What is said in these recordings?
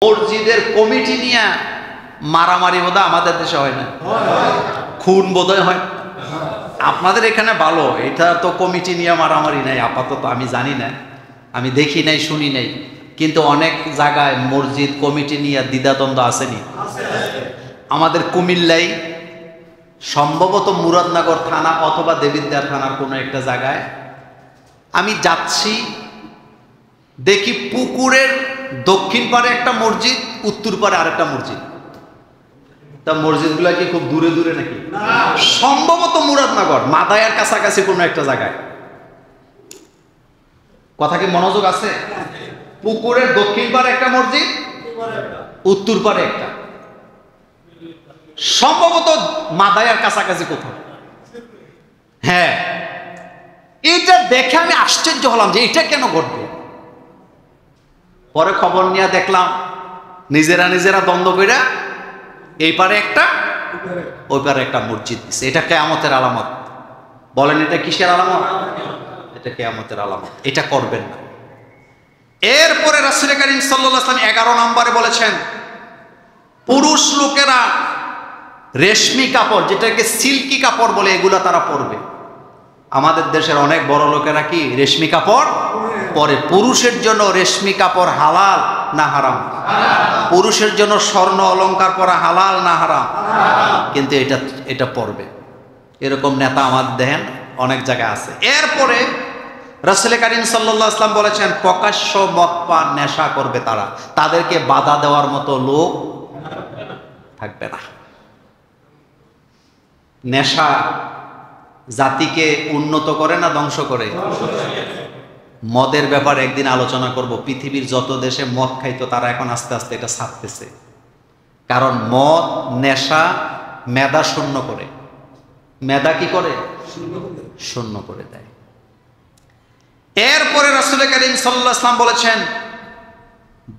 মসজিদের কমিটি নিয়ে মারামারি বোধহয় আমাদের দেশে হয় না, খুন বোধহয় হয়। আপনাদের এখানে ভালো, এটা তো কমিটি নিয়ে মারামারি নাই আপাতত, আমি জানি না, আমি দেখি নাই, শুনি নাই। কিন্তু অনেক জায়গায় মসজিদ কমিটি নিয়ে দ্বিধাদ্বন্দ্ব আসেনি। আমাদের কুমিল্লায় সম্ভবত মুরাদনগর থানা অথবা দেবিদ্বার থানার কোনো একটা জায়গায় আমি যাচ্ছি, দেখি পুকুরের দক্ষিণ পারে একটা মসজিদ, উত্তর পারে আরেকটা মসজিদ। তা মসজিদগুলো কি খুব দূরে দূরে নাকি? সম্ভবত মুরাদনগর মাদায়ার কাছাকাছি কোনো একটা জায়গায়। কথা কি মনোযোগ আছে? পুকুরের দক্ষিণ পারে একটা মসজিদ, উত্তর পারে একটা, সম্ভবত মাদায়ার কাছাকাছি কোথাও। হ্যাঁ, এটা দেখে আমি আশ্চর্য হলাম যে এটা কেন ঘটবে। পরে খবর নিয়ে দেখলাম নিজেরা দ্বন্দ্ব কইরা এই পারে একটা ওই পারে একটা মসজিদ দিচ্ছে। এটা কিয়ামতের আলামত। বলেন এটা কিসের আলামত? এটা কিয়ামতের আলামত। এটা করবেন না। এরপরে রাসূল করিম সাল্লাল্লাহু আলাইহি ওয়াসাল্লাম 11 নম্বরে বলেছেন, পুরুষ লোকেরা রেশমি কাপড়, যেটাকে সিল্কি কাপড় বলে, এগুলা তারা পরবে। আমাদের দেশের অনেক বড় লোকেরা কি রেশমি কাপড় পরে? পুরুষের জন্য রেশমি কাপড় হালাল না হারাম? পুরুষের জন্য স্বর্ণ অলংকার পরা হালাল না হারাম? কিন্তু এটা পরবে। এরকম নেতা আমাদের দেখেন অনেক জায়গায় আছে। এরপরে রাসূল করিম সাল্লাল্লাহু আলাইহি ওয়াসাল্লাম বলেছেন, প্রকাশ্য মদ পান নেশা করবে তারা, তাদেরকে বাধা দেওয়ার মতো লোক থাকবে না। নেশা জাতিকে উন্নত করে না ধ্বংস করে? মদের ব্যাপারে একদিন আলোচনা করব। পৃথিবীর যত দেশে মদ খাইতো তারা এখন আস্তে আস্তে এটা ছাড়তেছে, কারণ মদ নেশা মেধা শূন্য করে। মেধা কি করে? শূন্য করে দেয়। এরপরে রাসূল করিম সাল্লাল্লাহু আলাইহি ওয়াসাল্লাম বলেছেন,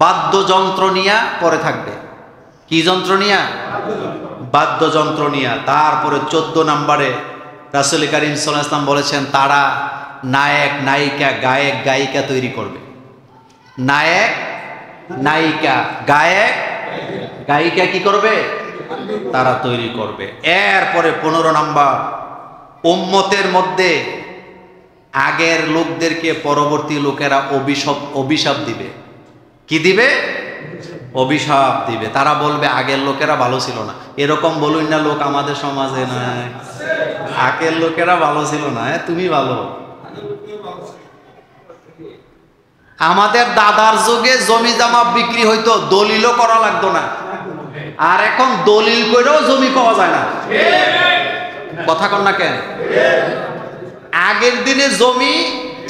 বাদ্যযন্ত্র নিয়া পরে থাকবে। কি যন্ত্র নিয়া? বাদ্যযন্ত্র নিয়া। তারপরে 14 নম্বরে রাসূল করিম সাল্লাল্লাহু আলাইহি ওয়াসাল্লাম বলেছেন, তারা নায়ক নায়িকা গায়ক গায়িকা তৈরি করবে। নায়ক নায়িকা গায়ক গায়িকা কি করবে? তারা তৈরি করবে। এরপরে 15 নম্বর, উম্মতের মধ্যে আগের লোকদেরকে পরবর্তী লোকেরা অভিশাপ দিবে। কি দিবে? অভিশাপ দিবে। তারা বলবে আগের লোকেরা ভালো ছিল না। এরকম বলুন না লোক আমাদের সমাজে নাই, আগের লোকেরা ভালো ছিল না, তুমি ভালো। আমাদের দাদার যুগে জমি জামা বিক্রি হইতো, দলিলও করা লাগতো না। আর এখন দলিল করেও জমি পাওয়া যায় না। কথা কন না কেন? আগের দিনে জমি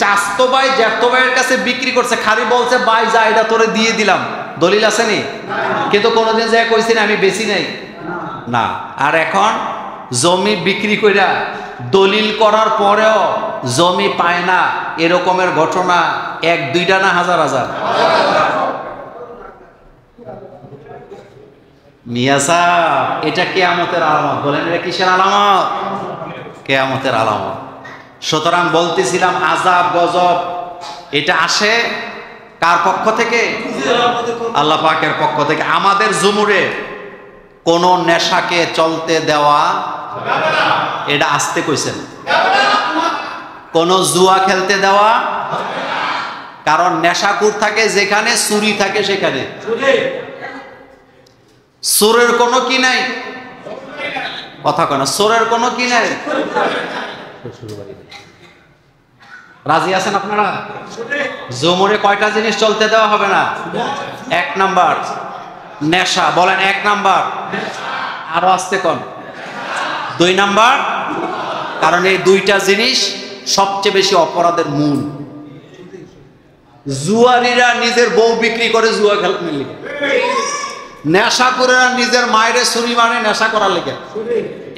চাচতো ভাই জ্যাঠতো ভাইয়ের কাছে বিক্রি করছে, খালি বলছে ভাই যা এটা তোরে দিয়ে দিলাম, দলিল আসেনি, কিন্তু কোনোদিন যা কইছি না আমি বেশি নাই না। আর এখন জমি বিক্রি কইরা দলিল করার পরেও জমি পায় না, এরকমের ঘটনা 1-2টা না হাজার হাজার। মিয়া সাহেব, এটা কিয়ামতের আলামত। বলেন এটা কিসের আলামত? কিয়ামতের আলামত। সুতরাং বলতেছিলাম আযাব গজব এটা আসে কার পক্ষ থেকে? আল্লাহ পাকের পক্ষ থেকে। আমাদের জুমুরে কোন নেশাকে চলতে দেওয়া, এটা আসতে কইছেন। কোন জুয়া খেলতে দেওয়া, কারণ নেশাকুর থাকে যেখানে, চুরি থাকে সেখানে। চোরের কোনো কি নাই? কথা কয় না, চোরের কোনো কি নাই? রাজি আছেন আপনারা? জুমুরে কয়টা জিনিস চলতে দেওয়া হবে না? 1 নাম্বার নেশা। বলেন 1 নাম্বার। আরো আসতে কোন? 2 নাম্বার। কারণ এই 2টা জিনিস সবচেয়ে বেশি অপরাধের মূল। জুয়ারিরা নিজের বউ বিক্রি করে জুয়া খেলার লেগে, নেশা করে নিজের মায়ের ছুরি মারে নেশা করার লেগে।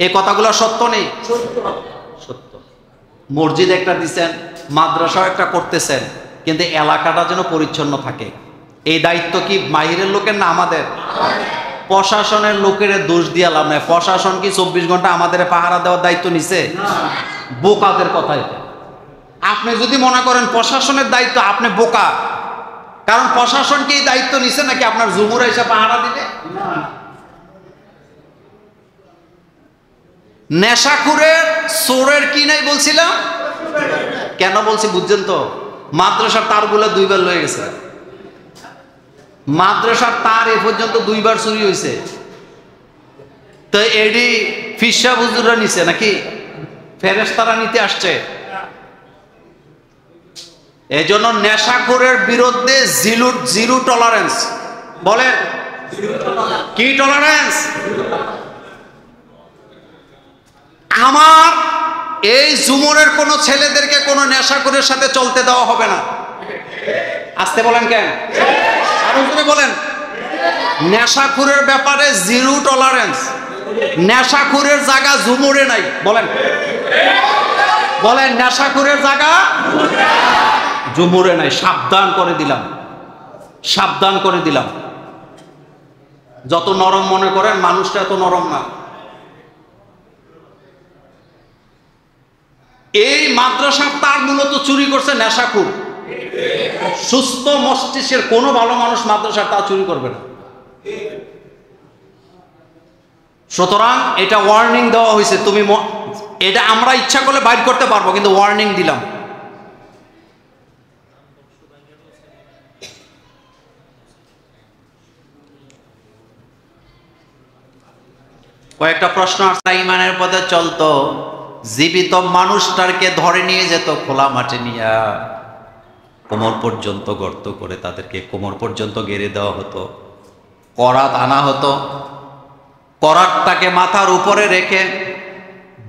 এই কথাগুলো সত্য নেই? সত্য। মসজিদ একটা দিচ্ছেন, মাদ্রাসাও একটা করতেছেন, কিন্তু এলাকাটা যেন পরিচ্ছন্ন থাকে। এই দায়িত্ব কি মাহিরের লোকের না আমাদের? প্রশাসনের লোকের দোষ দিয়ে লাভ নাই। প্রশাসন কি 24 ঘন্টা আমাদের পাহারা দেওয়ার দায়িত্ব নিছে? বোকাদের কথা এটা। আপনি যদি মনে করেন প্রশাসনের দায়িত্ব, আপনি বোকা। কারণ প্রশাসন কি এই দায়িত্ব নিছে নাকি আপনার জুমুর এসে পাহারা দিবে? নেশাখুরের চোরের কি নাই বলছিলাম? কেন বলছি বুঝছেন তো? মাদ্রাসার তারগুলো 2 বার লয়ে গেছে। মাদ্রাসার তার এ পর্যন্ত 2 বার চুরি হয়েছে। তো এডি ফিসা হুজুররা নিছে নাকি ফেরেশতারা নিতে আসছে? এজন্য নেশাখোরের বিরুদ্ধে জিরো টলারেন্স। বলেন কি টলারেন্স? আমার এই জুমনের কোন ছেলেদেরকে কোন নেশাখোরের সাথে চলতে দেওয়া হবে না। আসতে বলেন কেন? আরো জোরে বলেন। নেশাখোরের ব্যাপারে জিরো টলারেন্স। নেশাখোরের জায়গা জুমরে নাই। বলেন বলেন নেশাখোরের জায়গা জুমরে নাই। সাবধান করে দিলাম, সাবধান করে দিলাম। যত নরম মনে করেন, মানুষটা এত নরম না। এই মাদ্রাসার তার মূলত চুরি করছে নেশাখোর। সুস্থ মস্তিষ্কের কোনো ভালো মানুষ মাদ্রাসার তার চুরি করবে না। সুতরাং এটা ওয়ার্নিং দেওয়া হয়েছে। তুমি এটা আমরা ইচ্ছা করলে বাইর করতে পারবো, কিন্তু ওয়ার্নিং দিলাম। কয়েকটা প্রশ্ন আসছে। ইমানের পথে চলতো, জীবিত মানুষটাকে ধরে নিয়ে যেত খোলা মাঠে নিয়ে, কোমর পর্যন্ত গর্ত করে তাদেরকে কোমর পর্যন্ত গেড়ে দেওয়া হতো, করাত আনা হতো। করাতটাকে মাথার উপরে রেখে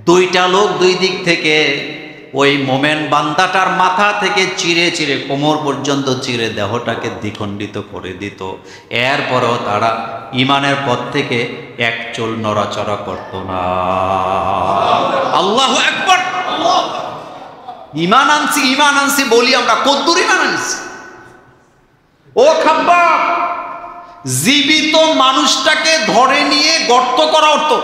2টা লোক 2 দিক থেকে ওই মোমেন বান্দাটার মাথা থেকে চিরে চিরে কোমর পর্যন্ত চিরে দেহটাকে দ্বিখণ্ডিত করে দিত। এরপরেও তারা ইমানের পথ থেকে এক চুল নড়াচড়া করত না। আল্লাহু আকবার। ইমান আনছি ইমান আনছি বলি আমরা, কদ্দুর ইমান আনছি? ও খাব্বাব, জীবিত মানুষটাকে ধরে নিয়ে গর্ত করা হতো,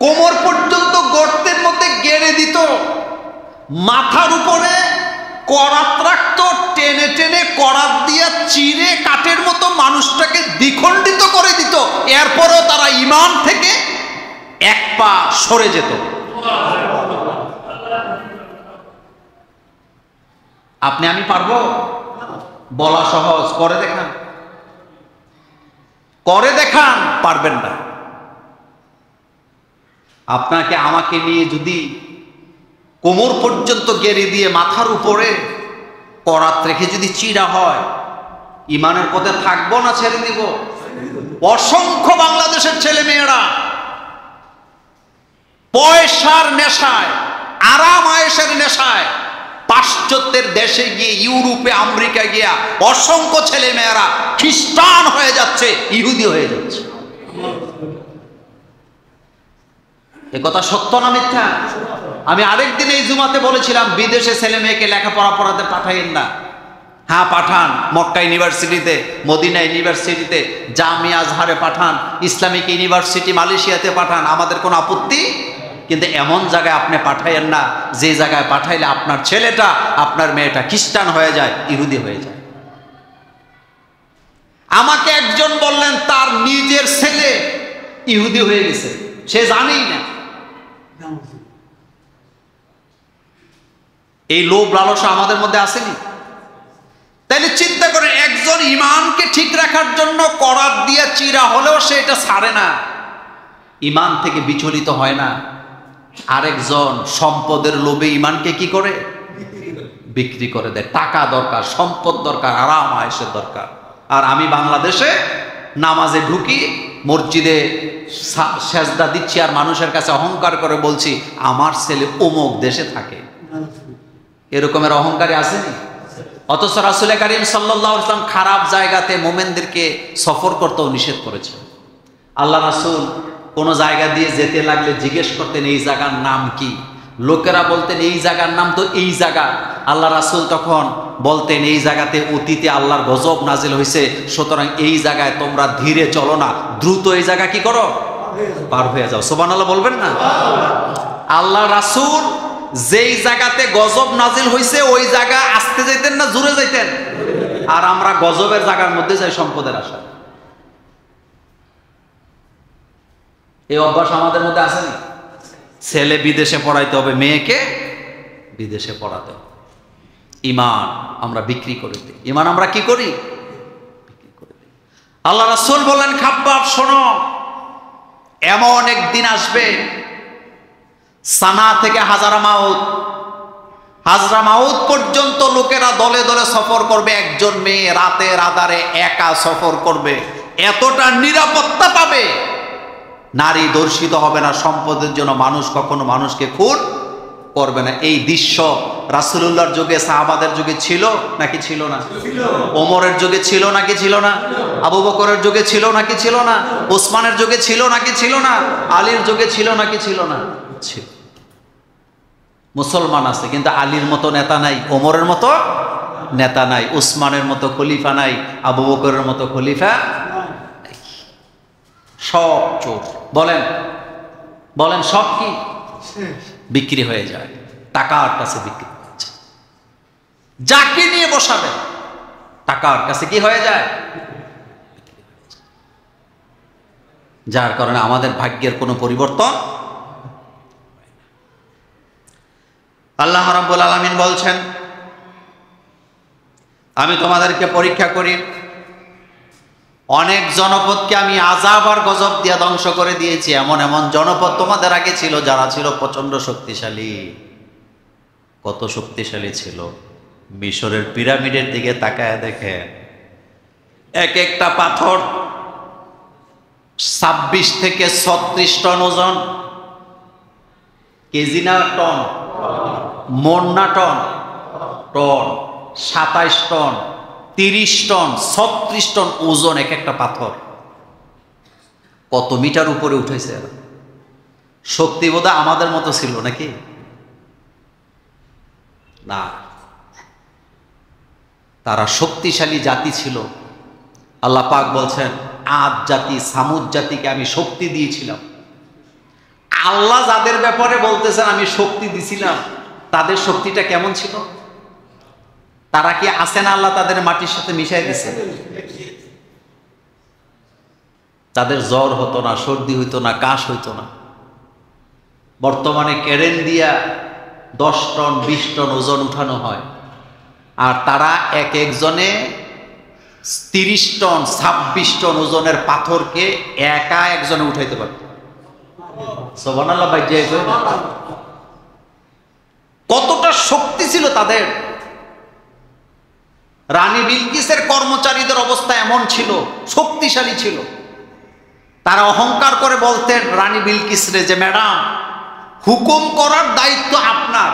কোমর পর্যন্ত গর্তের মধ্যে গেড়ে দিত, মাথার উপরে করাত রাখতো, টেনে টেনে করাত দিয়া চিরে কাঠের মতো মানুষটাকে দ্বিখণ্ডিত করে দিত। এরপরও তারা ইমান থেকে 1 পা সরে যেত। আপনি আমি পারবো? বলা সহজ, করে দেখান। করে দেখান, পারবেন না। আপনাকে আমাকে নিয়ে যদি কোমর পর্যন্ত গেড়ে দিয়ে মাথার উপরে করাত রেখে যদি চিরা হয়, ইমানের পথে থাকবো না ছেড়ে দিব? অসংখ্য বাংলাদেশের ছেলে মেয়েরা পয়সার নেশায়, আরাম আয়েশের নেশায় পাশ্চাত্যের দেশে গিয়ে, ইউরোপে আমেরিকা গিয়া অসংখ্য ছেলে মেয়েরা খ্রিস্টান হয়ে যাচ্ছে, ইহুদি হয়ে যাচ্ছে। এ কথা সত্য না মিথ্যা? আমি আরেকদিন এই জুমাতে বলেছিলাম, বিদেশে ছেলে মেয়েকে লেখাপড়া পড়াতে পাঠাইন না। হ্যাঁ পাঠান, মক্কা ইউনিভার্সিটিতে, মদিনা ইউনিভার্সিটিতে, জামিয়া আজহারে পাঠান, ইসলামিক ইউনিভার্সিটি মালয়েশিয়াতে পাঠান, আমাদের কোনো আপত্তি। কিন্তু এমন জায়গায় আপনি পাঠাইয়েন না যে জায়গায় পাঠাইলে আপনার ছেলেটা, আপনার মেয়েটা খ্রিস্টান হয়ে যায়, ইহুদি হয়ে যায়। আমাকে একজন বললেন তার নিজের ছেলে ইহুদি হয়ে গেছে, সে জানেই না। এই লোভ লালসা আমাদের মধ্যে আসেনি? তাইলে চিন্তা করেন, একজন ইমানকে ঠিক রাখার জন্য করাত দিয়ে চিরা হলেও সে এটা ছাড়ে না, ইমান থেকে বিচলিত হয় না। আরেকজন সম্পদের লোভে ইমানকে কি করে? বিক্রি করে দেয়। টাকা দরকার, সম্পদ দরকার, আরাম আয়েশের দরকার। আর আমি বাংলাদেশে নামাজে ঢুকি, মসজিদে সেজদা দিচ্ছি, আর মানুষের কাছে অহংকার করে বলছি আমার ছেলে অমুক দেশে থাকে। এরকমের অহংকারী আসেনি? অথচ রাসূল কারীম সাল্লাল্লাহু আলাইহি ওয়াসাল্লাম খারাপ জায়গাতে মোমেনদেরকে সফর করতেও নিষেধ করেছেন। আল্লাহ রাসূল কোন জায়গা দিয়ে যেতে লাগলে জিজ্ঞেস করতেন এই জায়গার নাম কি? লোকেরা বলতেন এই জায়গার নাম তো এই জায়গা। আল্লাহ রাসূল তখন বলতেন এই জায়গাতে অতীতে আল্লাহর গজব নাজিল হয়েছে, সুতরাং এই জায়গায় তোমরা ধীরে চলো না, দ্রুত এই জায়গা কি করো? পার হয়ে যাও। সুবহানাল্লাহ বলবেন না? আল্লাহ রাসূল যেই জায়গাতে গজব নাজিল হয়েছে ওই জায়গা আসতে যাইতেন না জোরে যাইতেন? আর আমরা গজবের জায়গার মধ্যে যাই সম্পদের আশা। এই অভ্যাস আমাদের মধ্যে আসেনি? ছেলে বিদেশে পড়াইতে হবে, মেয়েকে বিদেশে পড়াতে হবে। ঈমান আমরা বিক্রি করে দিই। ঈমান আমরা কি করি? বিক্রি করে দিই। আল্লাহ রাসূল বলেন, খাব্বাব শোনো, এমন একদিন আসবে সানা থেকে হাজরামাউত পর্যন্ত লোকেরা দলে দলে সফর করবে। একজন মেয়ে রাতের আধারে একা সফর করবে, এতটা নিরাপত্তা পাবে, নারী দর্শিত হবে না, সম্পদের জন্য মানুষ কখনো মানুষকে খুন করবে না। এই দৃশ্য রাসূলুল্লাহর যুগে, সাহাবাদের যুগে ছিল নাকি ছিল না? ওমরের যুগে ছিল নাকি ছিল না? আবু বকরের যুগে ছিল নাকি ছিল না? ওসমানের যুগে ছিল নাকি ছিল না? আলীর যুগে ছিল নাকি ছিল না? ছিল। মুসলমান আছে, কিন্তু আলীর মতো নেতা নাই, ওমরের মতো নেতা নাই, উসমানের মতো খলিফা নাই, আবু বকরের মতো খলিফা। সব চোর। বলেন বলেন, সব কি বিক্রি হয়ে যায়, টাকার কাছে বিক্রি হয়ে যায়। যাকে নিয়ে বসাবে টাকার কাছে কি হয়ে যায়? যার কারণে আমাদের ভাগ্যের কোনো পরিবর্তন। আল্লাহ রাব্বুল আলামিন বলছেন, আমি তোমাদেরকে পরীক্ষা করি, অনেক জনপদকে আমি আযাব আর গজব দিয়ে ধ্বংস করে দিয়েছি। এমন এমন জনপদ তোমাদের আগে ছিল যারা ছিল প্রচন্ড শক্তিশালী। কত শক্তিশালী ছিল? মিশরের পিরামিডের দিকে তাকায় দেখে, এক একটা পাথর 26 থেকে 36 টন ওজন। কেজি না টন? মন না ton? Ton. 27 ton, 30 ton, 36 ton ওজন এক একটা পাথর। কত মিটার উপরে উঠেছে এরা। শক্তি বোধহয় আমাদের মতো ছিল নাকি? না, তারা শক্তিশালী জাতি ছিল। আল্লাহ পাক বলছেন, আদ জাতি, সামুদ জাতিকে আমি শক্তি দিয়েছিলাম। আল্লাহ যাদের ব্যাপারে বলতেছেন আমি শক্তি দিছিলাম, তাদের শক্তিটা কেমন ছিল? তারা কি আছে না আল্লাহ তাদের মাটির সাথে মিশাই দিছে? তাদের জ্বর হতো না, সর্দি হইতো না, কাশ হইতো না। বর্তমানে কেরেন দিয়া 10 টন 20 টন ওজন উঠানো হয়, আর তারা এক একজনে 30 টন 26 টন ওজনের পাথরকে একা একজনে উঠাইতে পারে। সুবহানাল্লাহ। ভাই, কতটা শক্তি ছিল তাদের। রানী বিলকিসের কর্মচারীদের অবস্থা এমন ছিল, শক্তিশালী ছিল। তারা অহংকার করে বলতেন রানী বিলকিসরে যে, ম্যাডাম, হুকুম করার দায়িত্ব আপনার,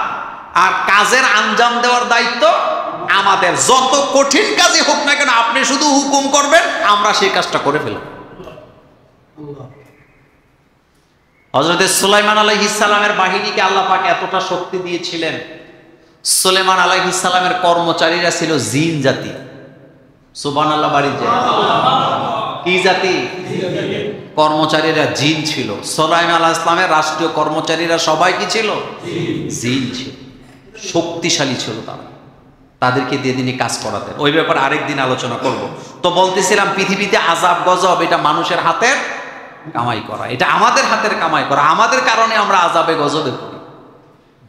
আর কাজের আঞ্জাম দেওয়ার দায়িত্ব আমাদের। যত কঠিন কাজই হোক না কেন, আপনি শুধু হুকুম করবেন, আমরা সেই কাজটা করে ফেলব। হযরত সুলাইমান আলাইহিস সালামের বাহিনীকে আল্লাহ পাক এতটা শক্তি দিয়েছিলেন। সুলাইমান আলাইহিস সালামের কর্মচারীরা ছিল জিন জাতি। সুবহানাল্লাহ। বাড়ির যায় কি জাতি? কর্মচারীরা জিন ছিল। সুলাইমান আলাইহিস সালামের রাষ্ট্রীয় কর্মচারীরা সবাই কি ছিল? জিন ছিল। শক্তিশালী ছিল তারা। তাদেরকে দিয়ে তিনি কাজ করাতেন। ওই ব্যাপারে আরেকদিন আলোচনা করব। তো বলতেছিলাম, পৃথিবীতে আযাব গজব এটা মানুষের হাতের কামাই করা, এটা আমাদের হাতের কামাই করা। আমাদের কারণে আমরা আযাবে গজবে পড়ি।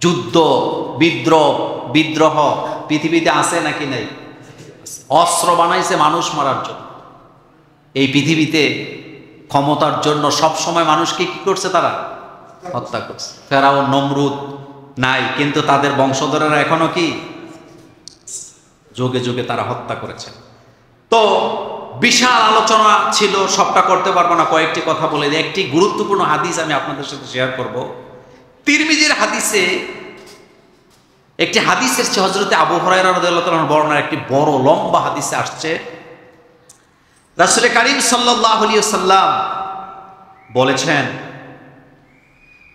যুদ্ধ, বিদ্রোহ পৃথিবীতে আছে নাকি নাই? অস্ত্র বানাইছে মানুষ মারার জন্য। এই পৃথিবীতে ক্ষমতার জন্য সব সময় মানুষকে কি করছে? তারা হত্যা করছে। ফেরাউন, নমরুদ নাই, কিন্তু তাদের বংশধরেরা এখনো কি যুগে যুগে তারা হত্যা করেছে। তো বিশাল আলোচনা ছিল, সবটা করতে পারবো না, কয়েকটি কথা বলে দিই। একটি গুরুত্বপূর্ণ হাদিস আমি আপনাদের সাথে শেয়ার করব। তিরমিজির হাদিসে একটি হাদিস এসেছে, হযরত আবু হুরায়রা রাদিয়াল্লাহু তাআলা বর্ণনার একটি বড় লম্বা হাদিসে আসছে, রাসূল কারীম সাল্লাল্লাহু আলাইহি ওয়াসাল্লাম বলেছেন,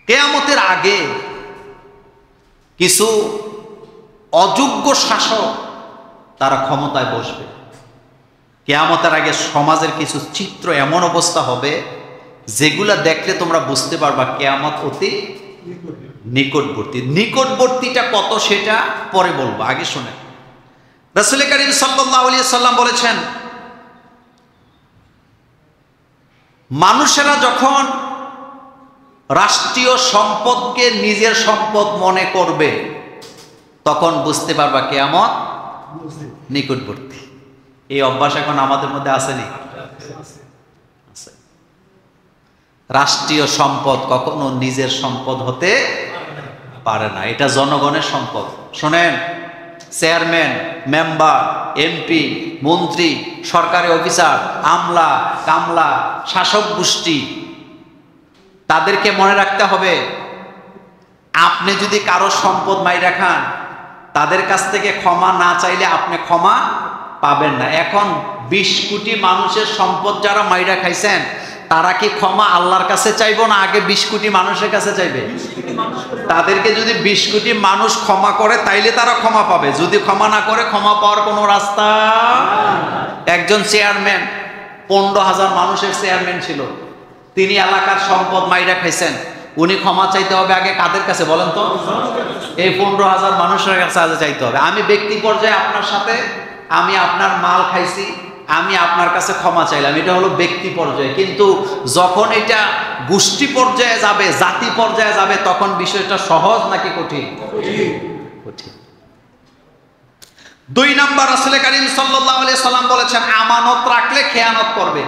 কিয়ামতের আগে কিছু অযোগ্য শাসক তারা ক্ষমতায় বসবে। কিয়ামতের আগে সমাজের কিছু চিত্র এমন অবস্থা হবে যেগুলা দেখলে তোমরা বুঝতে পারবা কিয়ামত অতি নিকটবর্তী। নিকটবর্তীটা কত সেটা পরে বলবো, আগে শোনেন। রাসূল করিম সাল্লাল্লাহু আলাইহি সাল্লাম বলেছেন, মানুষেরা যখন রাষ্ট্রীয় সম্পদকে নিজের সম্পদ মনে করবে তখন বুঝতে পারবা কিয়ামত নিকটবর্তী। এই অভ্যাস এখন আমাদের মধ্যে আসেনি? রাষ্ট্রীয় সম্পদ কখনো নিজের সম্পদ হতে পারে না, এটা জনগণের সম্পদ। শোনেন, চেয়ারম্যান, মেম্বার, এমপি, মন্ত্রী, সরকারি অফিসার, আমলা কামলা, শাসক গোষ্ঠী, তাদেরকে মনে রাখতে হবে, আপনি যদি কারো সম্পদ মাইরা খান, তাদের কাছ থেকে ক্ষমা না চাইলে আপনি ক্ষমা পাবেন না। এখন 20 কোটি মানুষের সম্পদ যারা মাইরা খাইছেন, তারা কি ক্ষমা আল্লাহর কাছে চাইবো না আগে 20 কোটি মানুষের কাছে চাইবে? তাদেরকে যদি 20 কোটি মানুষ ক্ষমা করে তাইলে তারা ক্ষমা পাবে, যদি ক্ষমা না করে ক্ষমা পাওয়ার কোনো রাস্তা। একজন চেয়ারম্যান 15,000 মানুষের চেয়ারম্যান ছিল, তিনি এলাকার সম্পদ মাইরা খাইছেন, উনি ক্ষমা চাইতে হবে আগে কাদের কাছে বলেন তো? এই 15,000 মানুষের কাছে আগে চাইতে হবে। আমি ব্যক্তি পর্যায়ে আপনার সাথে, আমি আপনার মাল খাইছি, আমি আপনার কাছে ক্ষমা চাইলাম, এটা হলো ব্যক্তি পর্যায়ে। কিন্তু যখন এটা গোষ্ঠী পর্যায়ে যাবে, জাতি পর্যায়ে যাবে, তখন বিষয়টা সহজ নাকি কঠিন? কঠিন। 2 নাম্বার, রাসূল করিম সাল্লাল্লাহু আলাইহি সাল্লাম বলেছেন, আমানত রাখলে খেয়ানত করবে।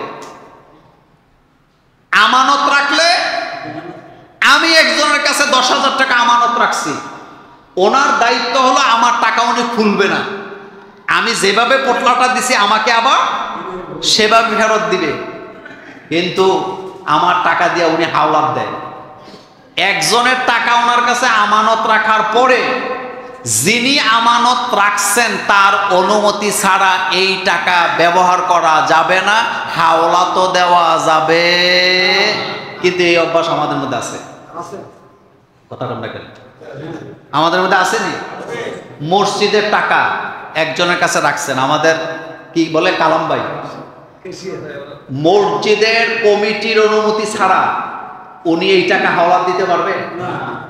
আমানত রাখলে, আমি একজনের কাছে 10,000 টাকা আমানত রাখছি, ওনার দায়িত্ব হলো আমার টাকা উনি খুলবে না, আমি যেভাবে পোটলাটা দিছি আমাকে আবার সেভাবে ফেরত দিবে, কিন্তু আমার টাকা দিয়ে উনি হাওলাত দেয়। একজনের টাকা ওনার কাছে আমানত রাখার পরে যিনি আমানত রাখছেন তার অনুমতি ছাড়া এই টাকা ব্যবহার করা যাবে না, হাওলাতও দেওয়া যাবে। কিন্তু এই অভ্যাস আমাদের মধ্যে আছে, কথা কম রাখেন, আমাদের মধ্যে আসেনি? মসজিদের টাকা একজনের কাছে রাখছেন, আমাদের কি বলে কালাম ভাই, মসজিদের কমিটির অনুমতি ছাড়া উনি এই টাকা হাওলাত দিতে পারবে?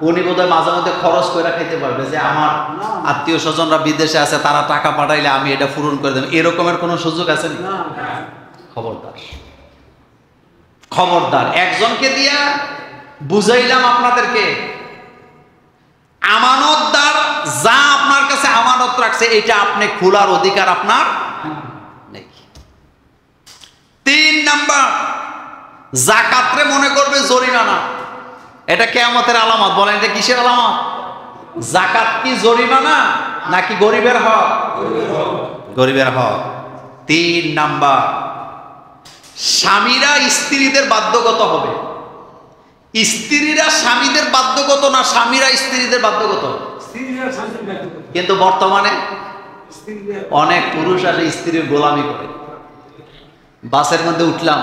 উনি বোধহয় মাঝে মধ্যে খরচ করে খাইতে পারবে, যে আমার আত্মীয় স্বজনরা বিদেশে আছে, তারা টাকা পাঠাইলে আমি এটা পূরণ করে দেব, এরকমের কোন সুযোগ আছে না? খবরদার, খবরদার। একজনকে দিয়া বুঝাইলাম আপনাদেরকে, আমানতদার যা আপনার কাছে আমানত রাখছে এটা আপনি খোলার অধিকার আপনার নেই। 3 নাম্বার, যাকাতরে মনে করবে জরিমানা। এটা কিয়ামতের আলামত। বলেন এটা কিসের আলামত? যাকাত কি জরিমানা নাকি গরিবের হক? গরিবের হক। 3 নাম্বার, স্বামীরা স্ত্রীদের বাধ্যগত হবে। স্ত্রীরা স্বামীদের বাধ্যগত না, স্বামীরা স্ত্রীদের বাধ্যগত। কিন্তু বর্তমানে অনেক পুরুষ আছে স্ত্রীর গোলামি করে। বাসের মধ্যে উঠলাম,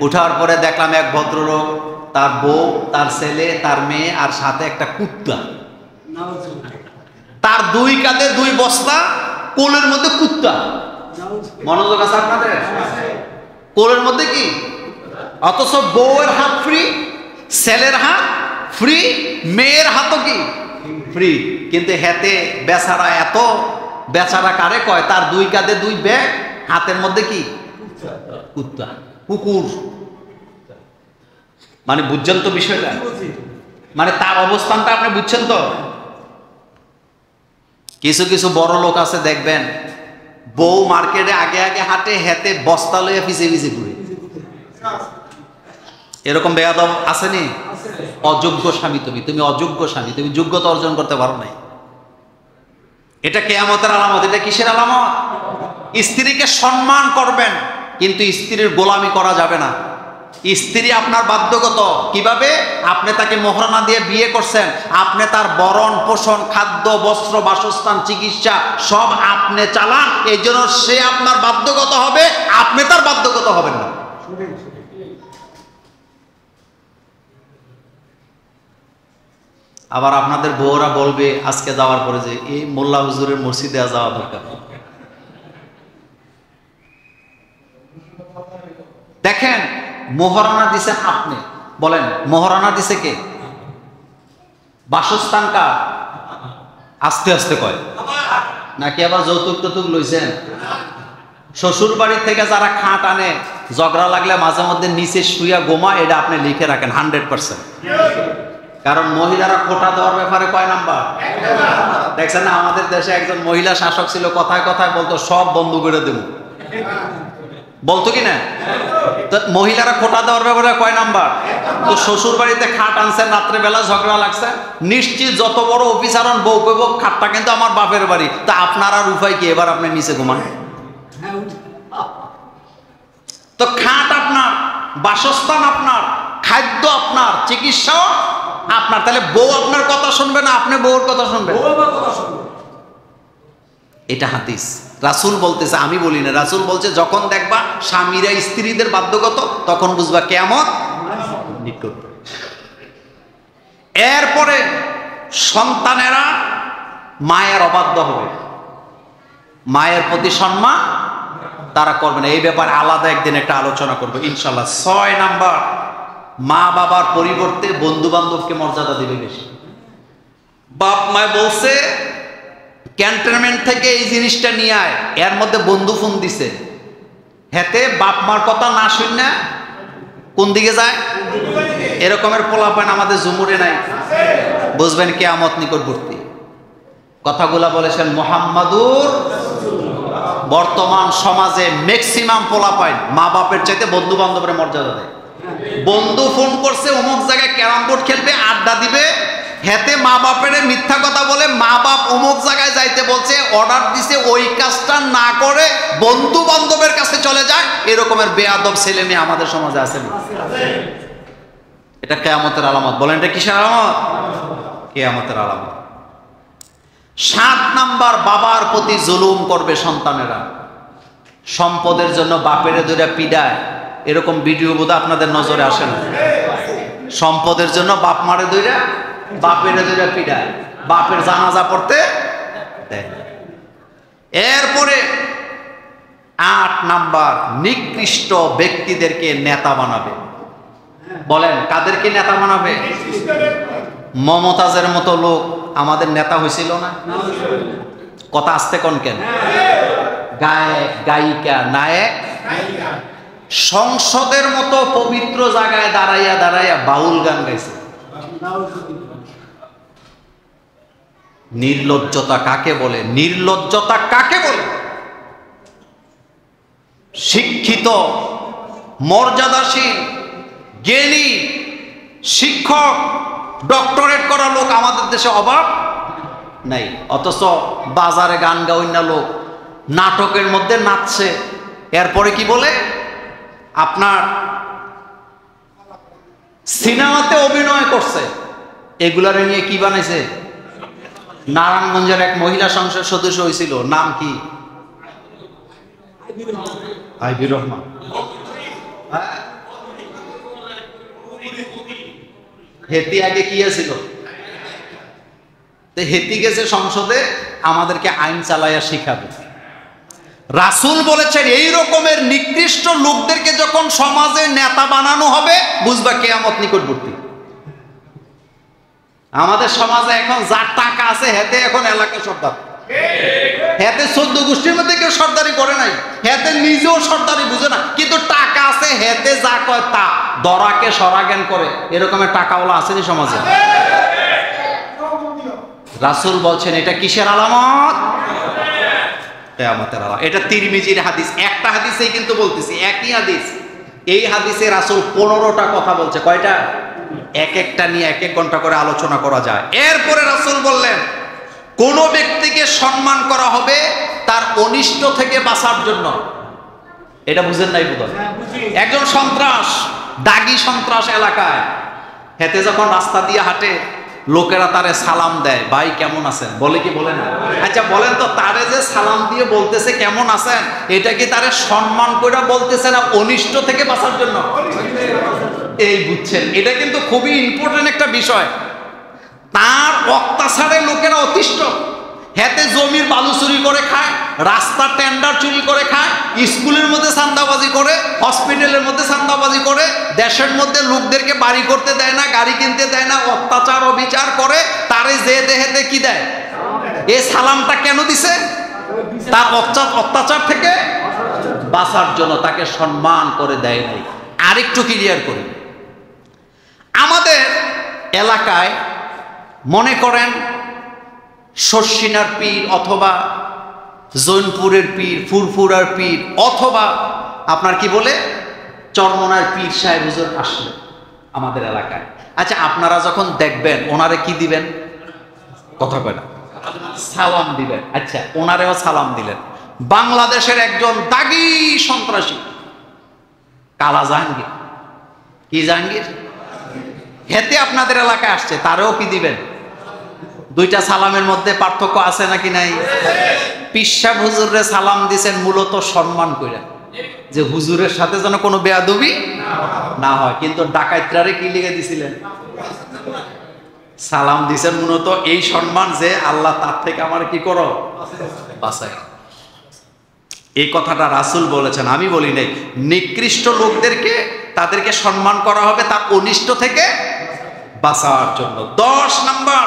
উঠার পরে দেখলাম এক ভদ্রলোক, তার বউ, তার ছেলে, তার মেয়ে, আর সাথে একটা কুত্তা। তার 2 কাঁধে 2 বস্তা, কোলের মধ্যে কুত্তা। মনোযোগ আছে আপনাদের? কোলের মধ্যে কি? অথচ বউয়ের হাত ফ্রি, ছেলের হাত ফ্রি, মেয়ের হাতও কি ফ্রি। কিন্তু হেতে বেচারা, এত বেচারা কারে কয়? তার 2 কাঁধে 2 ব্যাগ, হাতের মধ্যে কি? কুত্তা, কুকুর। মানে বুঝছেন তো বিষয়টা? মানে তার অবস্থানটা আপনি বুঝছেন তো? কিছু কিছু বড় লোক আছে দেখবেন, বউ মার্কেটে আগে আগে হাঁটে, হেতে বস্তা লইয়া পিছিয়ে পিছিয়ে ঘুরে। এরকম বেয়াদব আসেনি? অযোগ্য স্বামী তুমি, তুমি অযোগ্য স্বামী, তুমি যোগ্যতা অর্জন করতে পারো নাই। এটা কিয়ামতের আলামত। এটা কিসের আলামত? স্ত্রীকে সম্মান করবেন, কিন্তু স্ত্রীর গোলামি করা যাবে না। স্ত্রী আপনার বাধ্যগত। কিভাবে? আপনি তাকে মোহরানা দিয়ে বিয়ে করছেন, আপনি তার বরণ পোষণ, খাদ্য, বস্ত্র, বাসস্থান, চিকিৎসা সব আপনি চালান, এই জন্য সে আপনার বাধ্যগত হবে, আপনি তার বাধ্যগত হবেন না। আবার আপনাদের বউরা বলবে আজকে যাওয়ার পরে যে এই মোল্লা হুজুরের মসজিদে যাওয়া দরকার। দেখেন, মোহরানা দিছেন আপনি, বলেন মোহরানা দিছে কে? বাসস্থান কার? আস্তে আস্তে কয়, নাকি আবার যৌতুক টতুক লইছেন? শ্বশুর বাড়ি থেকে যারা খাট আনে, ঝগড়া লাগলে মাঝে মধ্যে নিচে শুইয়া গোমা, এটা আপনি লিখে রাখেন 100%। কারণ মহিলারা খোটা দেওয়ার ব্যাপারে কয় নাম্বার? দেখছেন না, আমাদের দেশে একজন মহিলা শাসক ছিল, কথায় কথায় বলতো সব বন্ধ করে দেব, বলতো কি না? তো মহিলারা খোটা দেওয়ার ব্যাপারে কয় নাম্বার? তো শ্বশুর বাড়িতে খাট আনছেন, রাত্রেবেলা ঝগড়া লাগছে, নিশ্চিত যত বড় অফিসার হন বউ কইব খাটটা কিন্তু আমার বাপের বাড়ি, তা আপনার আর উপায় কি, এবার আপনি নিচে ঘুমান। তো খাট আপনার, বাসস্থান আপনার, খাদ্য আপনার, চিকিৎসাও আপনার, তাহলে বউ আপনার কথা শুনবে না আপনি বউর কথা শুনবেন? এটা হাদিস, রাসূল বলতেছে, আমি বলি না। রাসূল বলছে যখন দেখবা স্বামীরা স্ত্রীদের বাধ্যগত, তখন বুঝবা কিয়ামত নিকট। এরপরে সন্তানেরা মায়ের অবাধ্য হবে, মায়ের প্রতি সম্মান তারা করবে না। এই ব্যাপারে আলাদা একদিন একটা আলোচনা করবো ইনশাল্লাহ। 6 নাম্বার, মা বাবার পরিবর্তে বন্ধু বান্ধবকে মর্যাদা দিবে বেশি। বাপ মায় বলছে ক্যান্টনমেন্ট থেকে এই জিনিসটা নিয়ে আয়, এর মধ্যে বন্ধু ফোন দিছে, হেতে বাপ মার কথা না শুনে কোন দিকে যায়? এরকমের পোলাপান আমাদের জুমুরে নাই, বুঝবেন কিয়ামত নিকটবর্তী। কথাগুলা বলেছেন মুহাম্মাদুর। বর্তমান সমাজে ম্যাক্সিমাম পোলাপাইন মা বাপের চাইতে বন্ধু বান্ধবের মর্যাদা দেয়। বন্ধু ফোন করছে অমুক জায়গায় ক্যারাম বোর্ড খেলবে, আড্ডা দিবে, হেতে মা বাপের মিথ্যা কথা বলে মা বাপ অমুক জায়গায় যাইতে বলছে, অর্ডার দিছে, ওই কাজটা না করে বন্ধু বান্ধবের কাছে চলে যায়। এরকমের বেয়াদব ছেলে মেয়ে আমাদের সমাজে আছে না? এটা কিয়ামতের আলামত। বলেন এটা কিসের আলামত? কিয়ামতের আলামত। 7 নাম্বার, বাবার প্রতি জুলুম করবে সন্তানেরা। সম্পদের জন্য বাপেরে ধরে পিডায়, এরকম ভিডিও বোধহয় আপনাদের নজরে আসে না? সম্পদের জন্য বাপ মারে ধরে বাপেরে ধরে পিডায়, বাপের জানাজা পড়তে দেয়। এরপরে 8 নাম্বার, নিকৃষ্ট ব্যক্তিদেরকে নেতা বানাবে। বলেন কাদেরকে নেতা বানাবে? মমতাজের মতো লোক আমাদের নেতা হয়েছিল না? কথা আসতে কোন কেন? গায়ক, গায়িকা, নায়ক, সংসদের মতো পবিত্র জায়গায় দাঁড়াইয়া দাঁড়াইয়া বাউল গান গাইছে। নির্লজ্জতা কাকে বলে? নির্লজ্জতা কাকে বলে? শিক্ষিত, মর্যাদাশীল, জ্ঞানী, শিক্ষক, ডক্টরেট করা লোক আমাদের দেশে অভাব নাই, অথচ বাজারে গান গাওয়ার না লোক নাটকের মধ্যে নাচছে। এরপরে কি বলে? আপনার সিনেমাতে অভিনয় করছে। এগুলার নিয়ে কি বানাইছে? নারায়ণগঞ্জের এক মহিলা সংসদ সদস্য হয়েছিল, নাম কি? আইবি রহমান। হেতি আগে কি ছিল? হেতি গেছে সংসদে, আমাদেরকে আইন চালাইয়া শিখাবে। রাসূল বলেছেন এই রকমের নিকৃষ্ট লোকদেরকে যখন সমাজে নেতা বানানো হবে, বুঝবা কিয়ামত নিকটবর্তী। আমাদের সমাজে এখন যার টাকা আছে হেতে এখন এলাকা সর্দার, হেতে 14 গোষ্ঠীর মধ্যে কেউ সর্দারি করে নাই, হেতে নিজেও সর্দারি বুঝে না, কিন্তু টাকা আছে, হেতে যা কয় তা দরাকে সরাজ্ঞান করে। এরকমের টাকাওয়ালা আসেনি সমাজে? রাসূল বলছেন এটা কিসের আলামত? কিয়ামতের আলামত। এটা তিরমিজির হাদিস, একটা হাদিসেই কিন্তু বলতেছি, একই হাদিস। এই হাদিসে রাসূল 15টা কথা বলছে। কয়টা? এক একটা নিয়ে 1 ঘন্টা করে আলোচনা করা যায়। এরপরে রাসূল বললেন কোন ব্যক্তিকে সম্মান করা হবে তার অনিষ্ট থেকে বাঁচার জন্য। এটা বুঝেন নাই বোধহয়? একজন সন্ত্রাস, দাগি সন্ত্রাস এলাকায়, হেতে যখন রাস্তা দিয়ে হাঁটে, লোকেরা তারে সালাম দেয়, ভাই কেমন আছেন, বলে কি বলে না? আচ্ছা বলেন তো, তারে যে সালাম দিয়ে বলতেছে কেমন আছেন, এটা কি তারে সম্মান করে বলতেছে না অনিষ্ট থেকে বাঁচার জন্য? এই বুঝছেন, এটা কিন্তু খুবই ইম্পর্টেন্ট একটা বিষয়। তার অত্যাচারে লোকেরা অতিষ্ঠ, হেতে জমির বালু চুরি করে খায়, রাস্তার টেন্ডার চুরি করে খায়, স্কুলের মধ্যে চাঁদাবাজি করে, হসপিটালের মধ্যে চাঁদাবাজি করে, দেশের মধ্যে লোকদেরকে বাড়ি করতে দেয় না, গাড়ি কিনতে দেয় না, অত্যাচার অবিচার করে। তারে যে দেহেতে কি দেয়? এই সালামটা কেন দিছে? তার অত্যাচার থেকে বাঁচার জন্য তাকে সম্মান করে দেয় নাই। আরেকটু ক্লিয়ার করি, আমাদের এলাকায় মনে করেন শর্ষিনার পীর অথবা জৈনপুরের পীর, ফুরফুরার পীর অথবা আপনার কি বলে চরমনার পীর সাহেব হুজুর আসলে আমাদের এলাকায়। আচ্ছা, আপনারা যখন দেখবেন ওনারে কি দিবেন? কথা কয় না, সালাম দিবেন। আচ্ছা, ওনারেও সালাম দিলেন। বাংলাদেশের একজন দাগি সন্ত্রাসী কালা জাহাঙ্গীর, কি জাহাঙ্গীর, হেতে আপনাদের এলাকায় আসছে, তারও কি দিবেন? দুইটা সালামের মধ্যে পার্থক্য আছে নাকি নাই? পিসাব হুজুরে সালাম দিছেন মূলত সম্মান কইরা, যে হুজুরের সাথে যেন কোনো বেয়াদবি না হয়, কিন্তু ডাকাইতরারে কি লিখে দিছিলেন? সালাম দিছেন মূলত এই সম্মান যে আল্লাহ তার থেকে আমার কি করো, বাঁচায়। এই কথাটা রাসূল বলেছেন, আমি বলি নাই। নিকৃষ্ট লোকদেরকে তাদেরকে সম্মান করা হবে তার অনিষ্ট থেকে বাঁচার জন্য। 10 নাম্বার,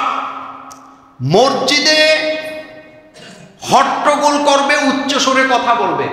মসজিদে হট্টগোল করবে, উচ্চ সুরে কথা বলবে।